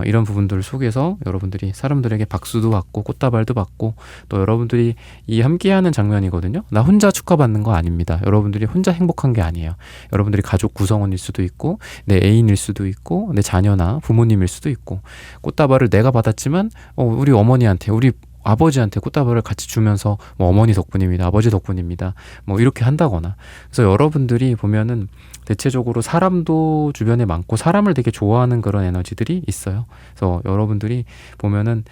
이런 부분들 속에서 여러분들이 사람들에게 박수도 받고 꽃다발도 받고 또 여러분들이 이 함께하는 장면이거든요. 나 혼자 축하받는 거 아닙니다. 여러분들이 혼자 행복한 게 아니에요. 여러분들이 가족 구성원일 수도 있고 내 애인일 수도 있고 내 자녀나 부모님일 수도 있고 꽃다발을 내가 받았지만 우리 어머니한테 우리 아버지한테 꽃다발을 같이 주면서 뭐 어머니 덕분입니다. 아버지 덕분입니다. 뭐 이렇게 한다거나. 그래서 여러분들이 보면은 대체적으로 사람도 주변에 많고 사람을 되게 좋아하는 그런 에너지들이 있어요. 그래서 여러분들이 보면은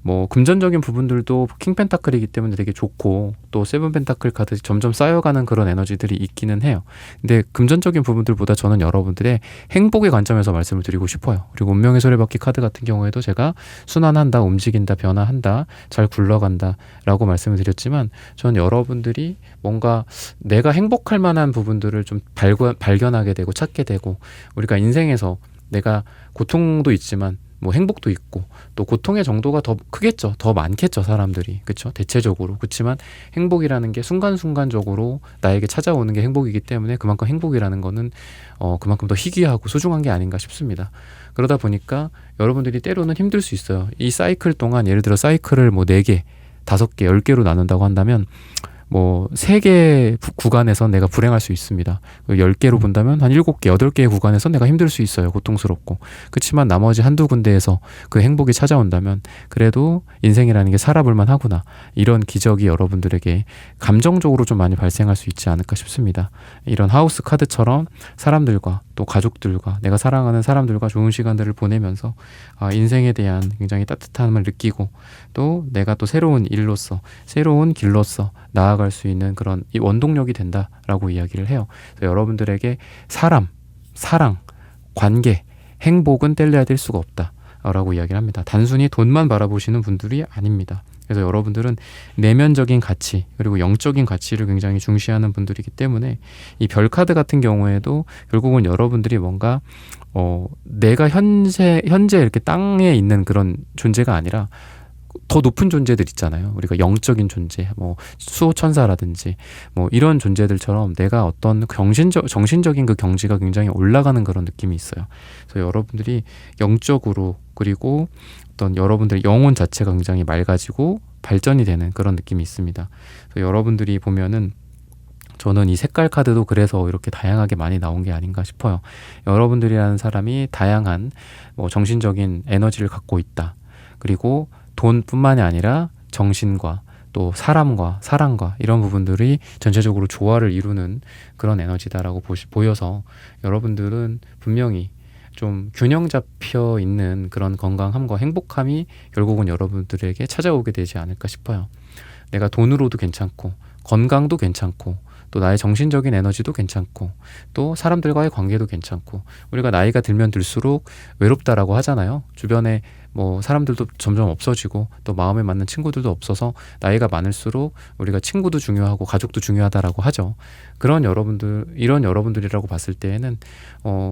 뭐 금전적인 부분들도 킹 펜타클이기 때문에 되게 좋고 또 세븐 펜타클 카드 점점 쌓여가는 그런 에너지들이 있기는 해요. 근데 금전적인 부분들보다 저는 여러분들의 행복의 관점에서 말씀을 드리고 싶어요. 그리고 운명의 소리바퀴 카드 같은 경우에도 제가 순환한다, 움직인다, 변화한다, 잘 굴러간다 라고 말씀을 드렸지만 저는 여러분들이 뭔가 내가 행복할 만한 부분들을 좀 발견하게 되고 찾게 되고 우리가 인생에서 내가 고통도 있지만 뭐 행복도 있고 또 고통의 정도가 더 크겠죠. 더 많겠죠. 사람들이. 그렇죠? 대체적으로. 그렇지만 행복이라는 게 순간순간적으로 나에게 찾아오는 게 행복이기 때문에 그만큼 행복이라는 거는 그만큼 더 희귀하고 소중한 게 아닌가 싶습니다. 그러다 보니까 여러분들이 때로는 힘들 수 있어요. 이 사이클 동안 예를 들어 사이클을 뭐 4개, 5개, 10개로 나눈다고 한다면 뭐 3개 구간에서 내가 불행할 수 있습니다. 10개로 본다면 한 7개, 8개의 구간에서 내가 힘들 수 있어요. 고통스럽고. 그렇지만 나머지 한두 군데에서 그 행복이 찾아온다면 그래도 인생이라는 게 살아볼만 하구나. 이런 기적이 여러분들에게 감정적으로 좀 많이 발생할 수 있지 않을까 싶습니다. 이런 하우스 카드처럼 사람들과 또 가족들과 내가 사랑하는 사람들과 좋은 시간들을 보내면서 인생에 대한 굉장히 따뜻함을 느끼고 또 내가 또 새로운 일로서 새로운 길로서 나아갈 수 있는 그런 이 원동력이 된다라고 이야기를 해요. 그래서 여러분들에게 사람, 사랑, 관계, 행복은 뗄래야 뗄 수가 없다라고 이야기를 합니다. 단순히 돈만 바라보시는 분들이 아닙니다. 그래서 여러분들은 내면적인 가치 그리고 영적인 가치를 굉장히 중시하는 분들이기 때문에 이 별 카드 같은 경우에도 결국은 여러분들이 뭔가 내가 현재 이렇게 땅에 있는 그런 존재가 아니라 더 높은 존재들 있잖아요. 우리가 영적인 존재, 뭐 수호천사라든지 뭐 이런 존재들처럼 내가 어떤 정신적인 그 경지가 굉장히 올라가는 그런 느낌이 있어요. 그래서 여러분들이 영적으로 그리고 어떤 여러분들의 영혼 자체가 굉장히 맑아지고 발전이 되는 그런 느낌이 있습니다. 그래서 여러분들이 보면은 저는 이 색깔 카드도 그래서 이렇게 다양하게 많이 나온 게 아닌가 싶어요. 여러분들이라는 사람이 다양한 뭐 정신적인 에너지를 갖고 있다. 그리고 돈뿐만이 아니라 정신과 또 사랑과 이런 부분들이 전체적으로 조화를 이루는 그런 에너지다라고 보여서 여러분들은 분명히 좀 균형 잡혀 있는 그런 건강함과 행복함이 결국은 여러분들에게 찾아오게 되지 않을까 싶어요. 내가 돈으로도 괜찮고 건강도 괜찮고 또 나의 정신적인 에너지도 괜찮고 또 사람들과의 관계도 괜찮고, 우리가 나이가 들면 들수록 외롭다라고 하잖아요. 주변에 뭐 사람들도 점점 없어지고 또 마음에 맞는 친구들도 없어서 나이가 많을수록 우리가 친구도 중요하고 가족도 중요하다라고 하죠. 이런 여러분들이라고 봤을 때에는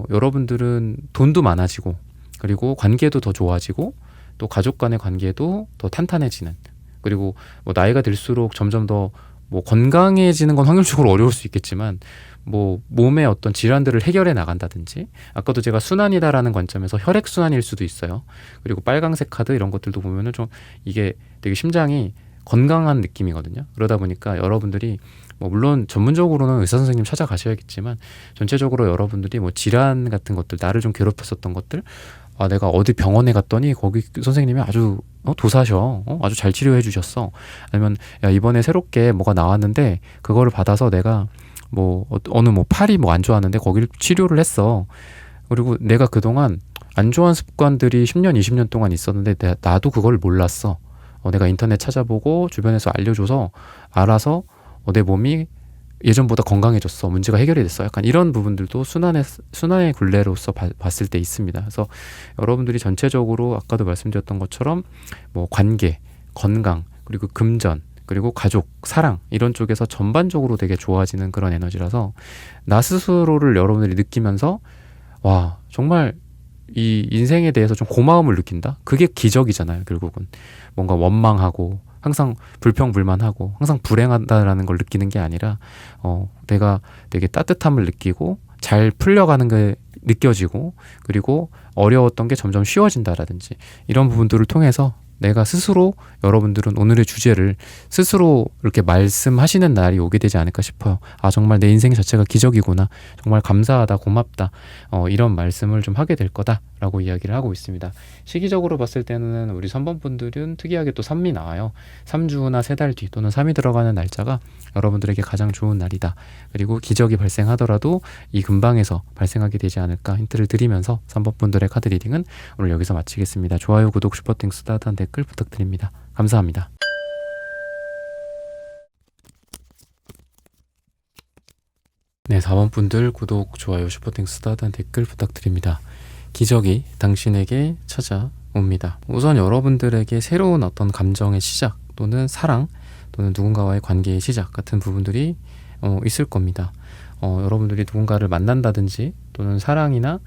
여러분들은 돈도 많아지고 그리고 관계도 더 좋아지고 또 가족 간의 관계도 더 탄탄해지는, 그리고 뭐 나이가 들수록 점점 더 뭐 건강해지는 건 확률적으로 어려울 수 있겠지만 뭐 몸의 어떤 질환들을 해결해 나간다든지, 아까도 제가 순환이다라는 관점에서 혈액순환일 수도 있어요. 그리고 빨강색 카드 이런 것들도 보면은 좀 이게 되게 심장이 건강한 느낌이거든요. 그러다 보니까 여러분들이 뭐 물론 전문적으로는 의사 선생님 찾아가셔야겠지만 전체적으로 여러분들이 뭐 질환 같은 것들, 나를 좀 괴롭혔었던 것들, 내가 어디 병원에 갔더니 거기 선생님이 아주 도사셔, 아주 잘 치료해 주셨어. 아니면 야, 이번에 새롭게 뭐가 나왔는데 그거를 받아서 내가 뭐 어느 뭐 팔이 뭐 안 좋았는데 거기를 치료를 했어. 그리고 내가 그동안 안 좋은 습관들이 10년 20년 동안 있었는데 나도 그걸 몰랐어. 내가 인터넷 찾아보고 주변에서 알려줘서 알아서 내 몸이 예전보다 건강해졌어, 문제가 해결이 됐어, 약간 이런 부분들도 순환의 굴레로서 봤을 때 있습니다. 그래서 여러분들이 전체적으로 아까도 말씀드렸던 것처럼 뭐 관계, 건강, 그리고 금전, 그리고 가족, 사랑 이런 쪽에서 전반적으로 되게 좋아지는 그런 에너지라서 나 스스로를 여러분들이 느끼면서 와, 정말 이 인생에 대해서 좀 고마움을 느낀다? 그게 기적이잖아요. 결국은 뭔가 원망하고 항상 불평불만하고 항상 불행하다라는 걸 느끼는 게 아니라 내가 되게 따뜻함을 느끼고 잘 풀려가는 게 느껴지고, 그리고 어려웠던 게 점점 쉬워진다라든지 이런 부분들을 통해서 내가 스스로, 여러분들은 오늘의 주제를 스스로 이렇게 말씀하시는 날이 오게 되지 않을까 싶어요. 정말 내 인생 자체가 기적이구나, 정말 감사하다, 고맙다, 이런 말씀을 좀 하게 될 거다라고 이야기를 하고 있습니다. 시기적으로 봤을 때는 우리 선번분들은 특이하게 또 3이 나와요. 3주나 3달 뒤 또는 3이 들어가는 날짜가 여러분들에게 가장 좋은 날이다. 그리고 기적이 발생하더라도 이 근방에서 발생하게 되지 않을까 힌트를 드리면서 3번분들의 카드 리딩은 오늘 여기서 마치겠습니다. 좋아요, 구독, 슈퍼땡스, 따뜻한 댓글 부탁드립니다. 감사합니다. 네, 4번 분들 구독, 좋아요, 슈퍼땡스, 따뜻한 댓글 부탁드립니다. 기적이 당신에게 찾아옵니다. 우선 여러분들에게 새로운 어떤 감정의 시작 또는 사랑 또는 누군가와의 관계의 시작 같은 부분들이 있을 겁니다. 여러분들이 누군가를 만난다든지 또는 사랑이나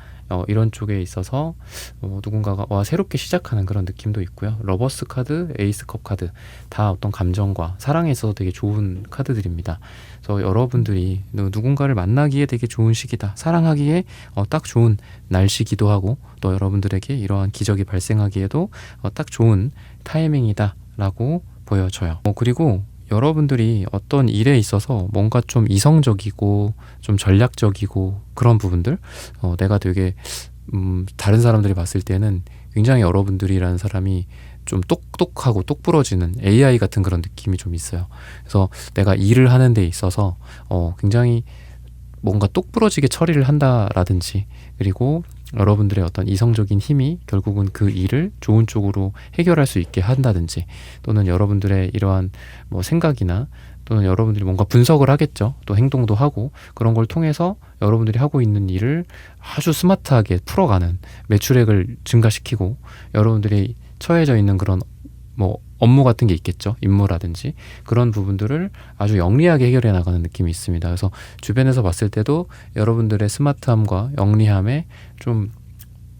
이런 쪽에 있어서 누군가와 새롭게 시작하는 그런 느낌도 있고요. 러버스 카드, 에이스컵 카드 다 어떤 감정과 사랑에 있어서 되게 좋은 카드들입니다. 그래서 여러분들이 누군가를 만나기에 되게 좋은 시기다, 사랑하기에 딱 좋은 날씨기도 하고, 또 여러분들에게 이러한 기적이 발생하기에도 딱 좋은 타이밍이다 라고 보여져요. 그리고 여러분들이 어떤 일에 있어서 뭔가 좀 이성적이고 좀 전략적이고 그런 부분들, 내가 되게 다른 사람들이 봤을 때는 굉장히 여러분들이라는 사람이 좀 똑똑하고 똑부러지는 AI 같은 그런 느낌이 좀 있어요. 그래서 내가 일을 하는 데 있어서 굉장히 뭔가 똑부러지게 처리를 한다라든지, 그리고 여러분들의 어떤 이성적인 힘이 결국은 그 일을 좋은 쪽으로 해결할 수 있게 한다든지, 또는 여러분들의 이러한 뭐 생각이나 또는 여러분들이 뭔가 분석을 하겠죠. 또 행동도 하고 그런 걸 통해서 여러분들이 하고 있는 일을 아주 스마트하게 풀어가는, 매출액을 증가시키고 여러분들이 처해져 있는 그런 뭐 업무 같은 게 있겠죠. 임무라든지 그런 부분들을 아주 영리하게 해결해 나가는 느낌이 있습니다. 그래서 주변에서 봤을 때도 여러분들의 스마트함과 영리함에 좀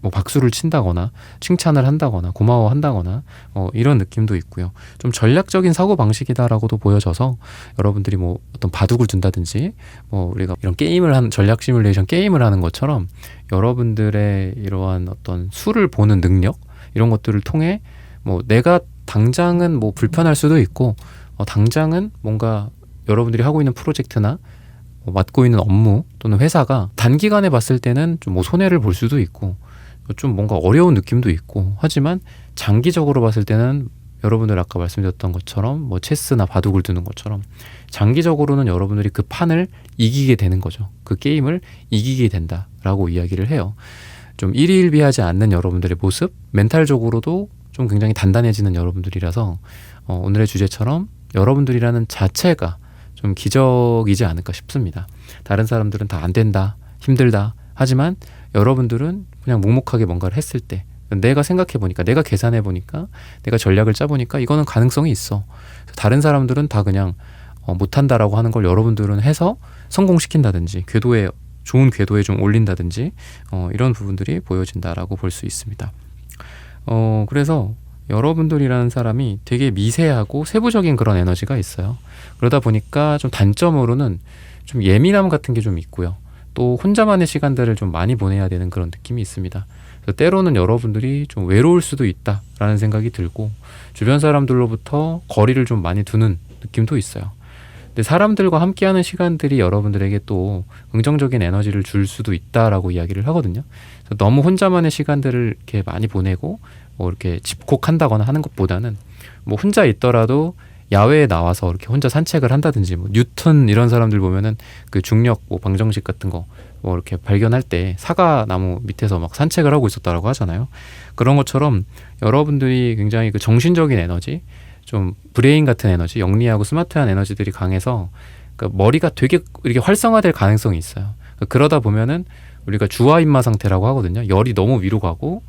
뭐 박수를 친다거나 칭찬을 한다거나 고마워한다거나 이런 느낌도 있고요. 좀 전략적인 사고방식이다라고도 보여져서 여러분들이 뭐 어떤 바둑을 둔다든지 뭐 우리가 이런 게임을 하는, 전략 시뮬레이션 게임을 하는 것처럼 여러분들의 이러한 어떤 수를 보는 능력, 이런 것들을 통해 뭐 내가 당장은 뭐 불편할 수도 있고 당장은 뭔가 여러분들이 하고 있는 프로젝트나 맡고 있는 업무 또는 회사가 단기간에 봤을 때는 좀 뭐 손해를 볼 수도 있고 좀 뭔가 어려운 느낌도 있고, 하지만 장기적으로 봤을 때는 여러분들 아까 말씀드렸던 것처럼 뭐 체스나 바둑을 두는 것처럼 장기적으로는 여러분들이 그 판을 이기게 되는 거죠. 그 게임을 이기게 된다라고 이야기를 해요. 좀 일희일비하지 않는 여러분들의 모습, 멘탈적으로도 좀 굉장히 단단해지는 여러분들이라서 오늘의 주제처럼 여러분들이라는 자체가 좀 기적이지 않을까 싶습니다. 다른 사람들은 다 안 된다, 힘들다 하지만 여러분들은 그냥 묵묵하게 뭔가를 했을 때 내가 생각해보니까, 내가 계산해보니까, 내가 전략을 짜보니까 이거는 가능성이 있어. 다른 사람들은 다 그냥 못한다라고 하는 걸 여러분들은 해서 성공시킨다든지 좋은 궤도에 좀 올린다든지 이런 부분들이 보여진다라고 볼 수 있습니다. 그래서 여러분들이라는 사람이 되게 미세하고 세부적인 그런 에너지가 있어요. 그러다 보니까 좀 단점으로는 좀 예민함 같은 게 좀 있고요. 또 혼자만의 시간들을 좀 많이 보내야 되는 그런 느낌이 있습니다. 그래서 때로는 여러분들이 좀 외로울 수도 있다라는 생각이 들고 주변 사람들로부터 거리를 좀 많이 두는 느낌도 있어요. 근데 사람들과 함께하는 시간들이 여러분들에게 또 긍정적인 에너지를 줄 수도 있다라고 이야기를 하거든요. 그래서 너무 혼자만의 시간들을 이렇게 많이 보내고 뭐 이렇게 집콕한다거나 하는 것보다는 뭐 혼자 있더라도 야외에 나와서 이렇게 혼자 산책을 한다든지, 뭐 뉴턴 이런 사람들 보면은 그 중력 뭐 방정식 같은 거 뭐 이렇게 발견할 때 사과 나무 밑에서 막 산책을 하고 있었다라고 하잖아요. 그런 것처럼 여러분들이 굉장히 그 정신적인 에너지, 좀 브레인 같은 에너지, 영리하고 스마트한 에너지들이 강해서 그 머리가 되게 이렇게 활성화될 가능성이 있어요. 그러다 보면은 우리가 주화인마 상태라고 하거든요. 열이 너무 위로 가고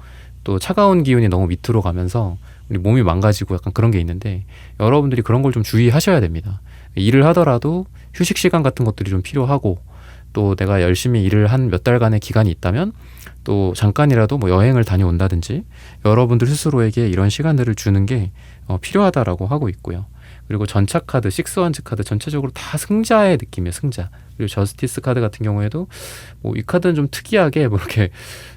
또 차가운 기운이 너무 밑으로 가면서 우리 몸이 망가지고 약간 그런 게 있는데, 여러분들이 그런 걸 좀 주의하셔야 됩니다. 일을 하더라도 휴식 시간 같은 것들이 좀 필요하고, 또 내가 열심히 일을 한 몇 달간의 기간이 있다면 또 잠깐이라도 뭐 여행을 다녀온다든지 여러분들 스스로에게 이런 시간들을 주는 게 필요하다라고 하고 있고요. 그리고 전차 카드, 식스원즈 카드 전체적으로 다 승자의 느낌이에요. 승자. 그리고 저스티스 카드 같은 경우에도 뭐 이 카드는 좀 특이하게 뭐 이렇게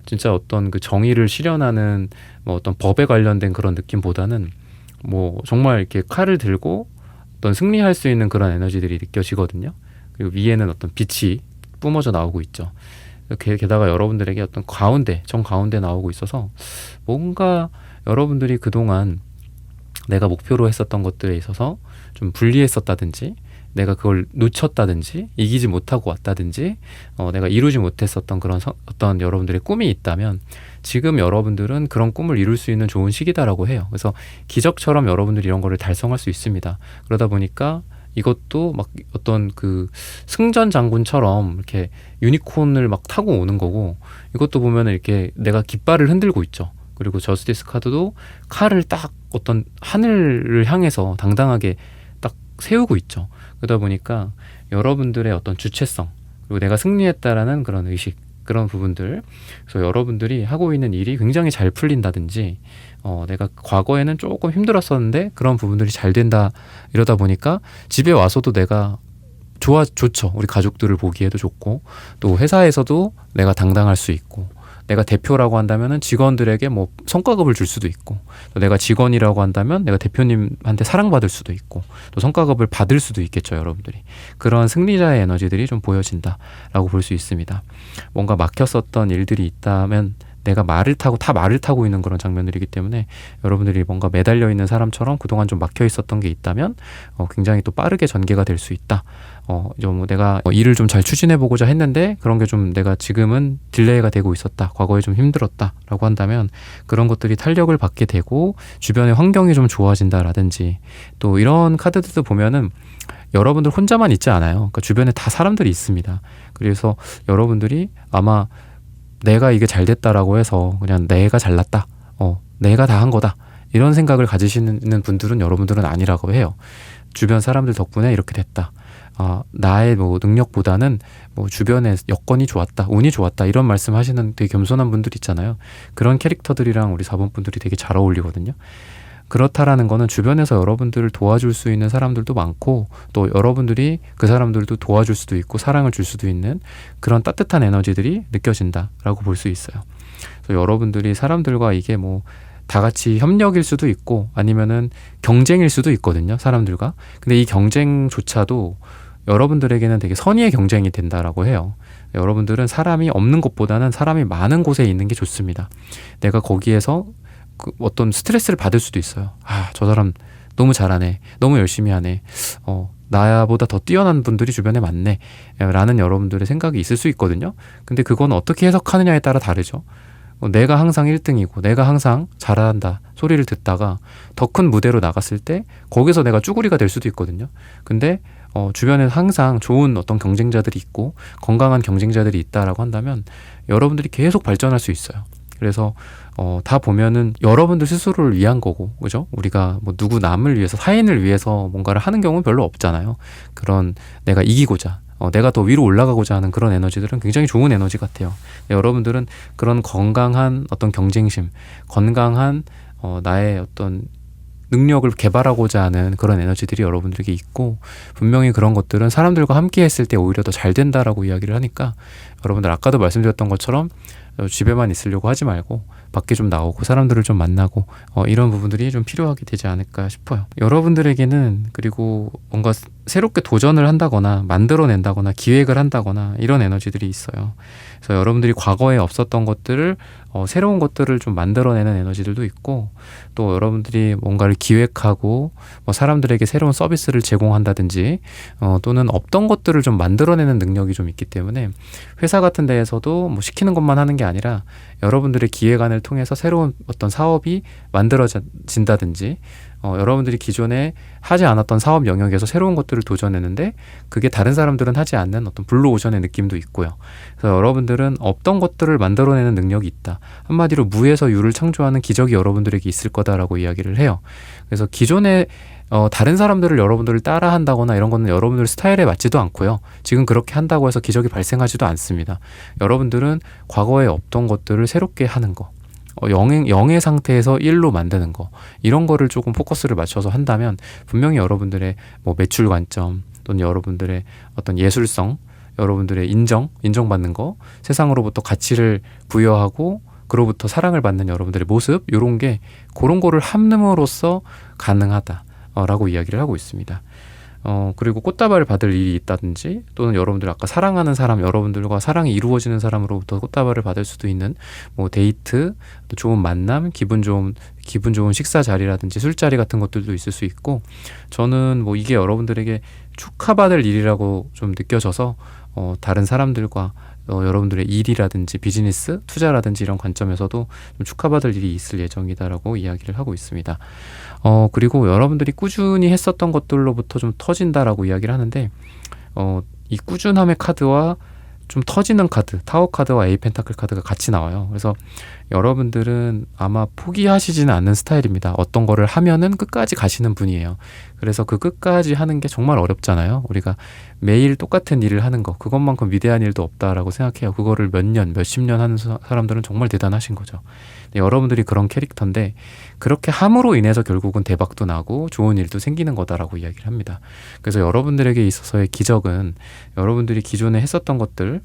진짜 어떤 그 정의를 실현하는 뭐 어떤 법에 관련된 그런 느낌보다는 뭐 정말 이렇게 칼을 들고 어떤 승리할 수 있는 그런 에너지들이 느껴지거든요. 그리고 위에는 어떤 빛이 뿜어져 나오고 있죠. 게다가 여러분들에게 어떤 정가운데 나오고 있어서 뭔가 여러분들이 그동안 내가 목표로 했었던 것들에 있어서 좀 불리했었다든지, 내가 그걸 놓쳤다든지, 이기지 못하고 왔다든지, 내가 이루지 못했었던 그런 어떤 여러분들의 꿈이 있다면 지금 여러분들은 그런 꿈을 이룰 수 있는 좋은 시기다라고 해요. 그래서 기적처럼 여러분들이 이런 거를 달성할 수 있습니다. 그러다 보니까 이것도 막 어떤 그 승전 장군처럼 이렇게 유니콘을 막 타고 오는 거고, 이것도 보면 이렇게 내가 깃발을 흔들고 있죠. 그리고 저스티스 카드도 칼을 딱 어떤 하늘을 향해서 당당하게 딱 세우고 있죠. 그러다 보니까 여러분들의 어떤 주체성, 그리고 내가 승리했다라는 그런 의식, 그런 부분들, 그래서 여러분들이 하고 있는 일이 굉장히 잘 풀린다든지, 내가 과거에는 조금 힘들었었는데 그런 부분들이 잘 된다, 이러다 보니까 집에 와서도 내가 좋죠. 우리 가족들을 보기에도 좋고, 또 회사에서도 내가 당당할 수 있고, 내가 대표라고 한다면은 직원들에게 뭐 성과급을 줄 수도 있고, 또 내가 직원이라고 한다면 내가 대표님한테 사랑받을 수도 있고, 또 성과급을 받을 수도 있겠죠. 여러분들이 그런 승리자의 에너지들이 좀 보여진다라고 볼 수 있습니다. 뭔가 막혔었던 일들이 있다면 내가 말을 타고 있는 그런 장면들이기 때문에 여러분들이 뭔가 매달려 있는 사람처럼 그동안 좀 막혀 있었던 게 있다면 굉장히 또 빠르게 전개가 될 수 있다. 좀 내가 일을 좀 잘 추진해 보고자 했는데 그런 게 좀 내가 지금은 딜레이가 되고 있었다, 과거에 좀 힘들었다라고 한다면 그런 것들이 탄력을 받게 되고 주변의 환경이 좀 좋아진다라든지, 또 이런 카드들도 보면은 여러분들 혼자만 있지 않아요. 그러니까 주변에 다 사람들이 있습니다. 그래서 여러분들이 아마 내가 이게 잘 됐다라고 해서 그냥 내가 잘났다, 내가 다 한 거다, 이런 생각을 가지시는 분들은 여러분들은 아니라고 해요. 주변 사람들 덕분에 이렇게 됐다. 나의 뭐 능력보다는 뭐 주변의 여건이 좋았다, 운이 좋았다, 이런 말씀 하시는 되게 겸손한 분들 있잖아요. 그런 캐릭터들이랑 우리 4번 분들이 되게 잘 어울리거든요. 그렇다라는 거는 주변에서 여러분들을 도와줄 수 있는 사람들도 많고, 또 여러분들이 그 사람들도 도와줄 수도 있고 사랑을 줄 수도 있는 그런 따뜻한 에너지들이 느껴진다라고 볼 수 있어요. 그래서 여러분들이 사람들과 이게 뭐 다 같이 협력일 수도 있고 아니면은 경쟁일 수도 있거든요, 사람들과. 근데 이 경쟁조차도 여러분들에게는 되게 선의의 경쟁이 된다라고 해요. 여러분들은 사람이 없는 곳보다는 사람이 많은 곳에 있는 게 좋습니다. 내가 거기에서 그 어떤 스트레스를 받을 수도 있어요. 아, 저 사람 너무 잘하네. 너무 열심히 하네. 나보다 더 뛰어난 분들이 주변에 많네. 라는 여러분들의 생각이 있을 수 있거든요. 근데 그건 어떻게 해석하느냐에 따라 다르죠. 내가 항상 1등이고 내가 항상 잘한다 소리를 듣다가 더 큰 무대로 나갔을 때 거기서 내가 쭈구리가 될 수도 있거든요. 근데 주변에 항상 좋은 어떤 경쟁자들이 있고 건강한 경쟁자들이 있다라고 한다면 여러분들이 계속 발전할 수 있어요. 그래서 다 보면은 여러분들 스스로를 위한 거고, 그죠? 우리가 뭐 누구 남을 위해서, 타인을 위해서 뭔가를 하는 경우는 별로 없잖아요. 그런 내가 이기고자, 내가 더 위로 올라가고자 하는 그런 에너지들은 굉장히 좋은 에너지 같아요. 여러분들은 그런 건강한 어떤 경쟁심, 건강한 나의 어떤 능력을 개발하고자 하는 그런 에너지들이 여러분들에게 있고, 분명히 그런 것들은 사람들과 함께 했을 때 오히려 더 잘 된다라고 이야기를 하니까, 여러분들 아까도 말씀드렸던 것처럼 집에만 있으려고 하지 말고 밖에 좀 나오고 사람들을 좀 만나고 이런 부분들이 좀 필요하게 되지 않을까 싶어요. 여러분들에게는 그리고 뭔가 새롭게 도전을 한다거나 만들어낸다거나 기획을 한다거나 이런 에너지들이 있어요. 그래서 여러분들이 과거에 없었던 것들을 새로운 것들을 좀 만들어내는 에너지들도 있고, 또 여러분들이 뭔가를 기획하고 뭐 사람들에게 새로운 서비스를 제공한다든지 또는 없던 것들을 좀 만들어내는 능력이 좀 있기 때문에 회사 같은 데에서도 뭐 시키는 것만 하는 게 아니라 여러분들의 기획안을 통해서 새로운 어떤 사업이 만들어진다든지 여러분들이 기존에 하지 않았던 사업 영역에서 새로운 것들을 도전했는데 그게 다른 사람들은 하지 않는 어떤 블루오션의 느낌도 있고요. 그래서 여러분들은 없던 것들을 만들어내는 능력이 있다. 한마디로 무에서 유를 창조하는 기적이 여러분들에게 있을 거다라고 이야기를 해요. 그래서 기존에 다른 사람들을 여러분들을 따라한다거나 이런 거는 여러분들 스타일에 맞지도 않고요. 지금 그렇게 한다고 해서 기적이 발생하지도 않습니다. 여러분들은 과거에 없던 것들을 새롭게 하는 거, 영의 상태에서 1로 만드는 거, 이런 거를 조금 포커스를 맞춰서 한다면 분명히 여러분들의 뭐 매출 관점 또는 여러분들의 어떤 예술성, 여러분들의 인정받는 거, 세상으로부터 가치를 부여하고 그로부터 사랑을 받는 여러분들의 모습, 이런 게 그런 거를 함으로써 가능하다라고 이야기를 하고 있습니다. 그리고 꽃다발을 받을 일이 있다든지 또는 여러분들 아까 사랑하는 사람, 여러분들과 사랑이 이루어지는 사람으로부터 꽃다발을 받을 수도 있는 뭐 데이트, 또 좋은 만남, 기분 좋은 식사 자리라든지 술자리 같은 것들도 있을 수 있고, 저는 뭐 이게 여러분들에게 축하받을 일이라고 좀 느껴져서 다른 사람들과 여러분들의 일이라든지 비즈니스, 투자라든지 이런 관점에서도 좀 축하받을 일이 있을 예정이다라고 이야기를 하고 있습니다. 그리고 여러분들이 꾸준히 했었던 것들로부터 좀 터진다라고 이야기를 하는데, 이 꾸준함의 카드와 좀 터지는 카드, 타워 카드와 에이 펜타클 카드가 같이 나와요. 그래서 여러분들은 아마 포기하시지는 않는 스타일입니다. 어떤 거를 하면은 끝까지 가시는 분이에요. 그래서 그 끝까지 하는 게 정말 어렵잖아요. 우리가 매일 똑같은 일을 하는 거, 그것만큼 위대한 일도 없다라고 생각해요. 그거를 몇 년, 몇십 년 하는 사람들은 정말 대단하신 거죠. 여러분들이 그런 캐릭터인데 그렇게 함으로 인해서 결국은 대박도 나고 좋은 일도 생기는 거다라고 이야기를 합니다. 그래서 여러분들에게 있어서의 기적은 여러분들이 기존에 했었던 것들,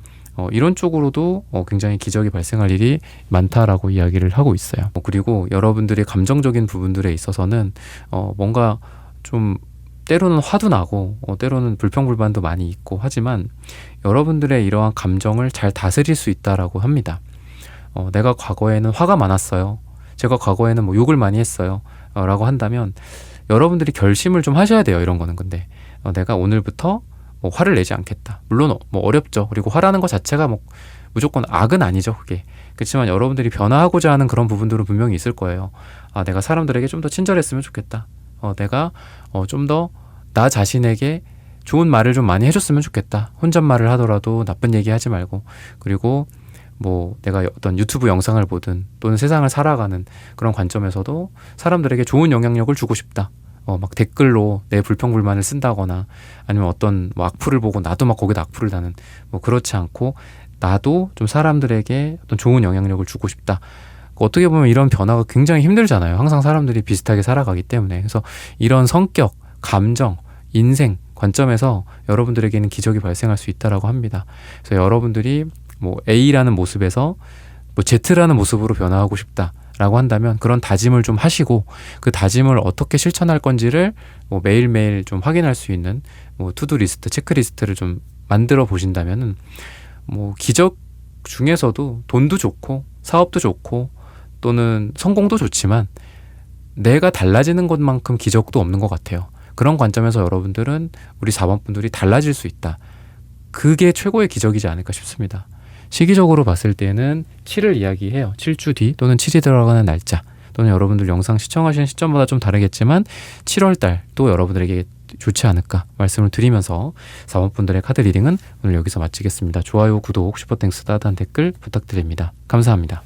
이런 쪽으로도 굉장히 기적이 발생할 일이 많다라고 이야기를 하고 있어요. 그리고 여러분들의 감정적인 부분들에 있어서는 뭔가 좀 때로는 화도 나고 때로는 불평불만도 많이 있고 하지만 여러분들의 이러한 감정을 잘 다스릴 수 있다라고 합니다. 내가 과거에는 화가 많았어요. 제가 과거에는 뭐 욕을 많이 했어요. 라고 한다면 여러분들이 결심을 좀 하셔야 돼요. 이런 거는. 근데 내가 오늘부터 뭐 화를 내지 않겠다. 물론 뭐 어렵죠. 그리고 화라는 것 자체가 뭐 무조건 악은 아니죠. 그게. 그렇지만 여러분들이 변화하고자 하는 그런 부분들은 분명히 있을 거예요. 내가 사람들에게 좀 더 친절했으면 좋겠다. 내가 좀 더 나 자신에게 좋은 말을 좀 많이 해줬으면 좋겠다. 혼잣말을 하더라도 나쁜 얘기 하지 말고. 그리고 뭐 내가 어떤 유튜브 영상을 보든 또는 세상을 살아가는 그런 관점에서도 사람들에게 좋은 영향력을 주고 싶다. 막 댓글로 내 불평불만을 쓴다거나 아니면 어떤 뭐 악플을 보고 나도 막 거기다 악플을 다는, 뭐 그렇지 않고 나도 좀 사람들에게 어떤 좋은 영향력을 주고 싶다. 어떻게 보면 이런 변화가 굉장히 힘들잖아요. 항상 사람들이 비슷하게 살아가기 때문에. 그래서 이런 성격, 감정, 인생 관점에서 여러분들에게는 기적이 발생할 수 있다라고 합니다. 그래서 여러분들이 뭐 A라는 모습에서 뭐 Z라는 모습으로 변화하고 싶다라고 한다면 그런 다짐을 좀 하시고 그 다짐을 어떻게 실천할 건지를 뭐 매일매일 좀 확인할 수 있는 뭐 투두 리스트, 체크리스트를 좀 만들어 보신다면은 뭐 기적 중에서도 돈도 좋고 사업도 좋고 또는 성공도 좋지만 내가 달라지는 것만큼 기적도 없는 것 같아요. 그런 관점에서 여러분들은 우리 4번 분들이 달라질 수 있다. 그게 최고의 기적이지 않을까 싶습니다. 시기적으로 봤을 때는 7을 이야기해요. 7주 뒤 또는 7이 들어가는 날짜 또는 여러분들 영상 시청하시는 시점마다 좀 다르겠지만 7월달 또 여러분들에게 좋지 않을까 말씀을 드리면서 4번 분들의 카드 리딩은 오늘 여기서 마치겠습니다. 좋아요, 구독, 슈퍼땡스 따뜻한 댓글 부탁드립니다. 감사합니다.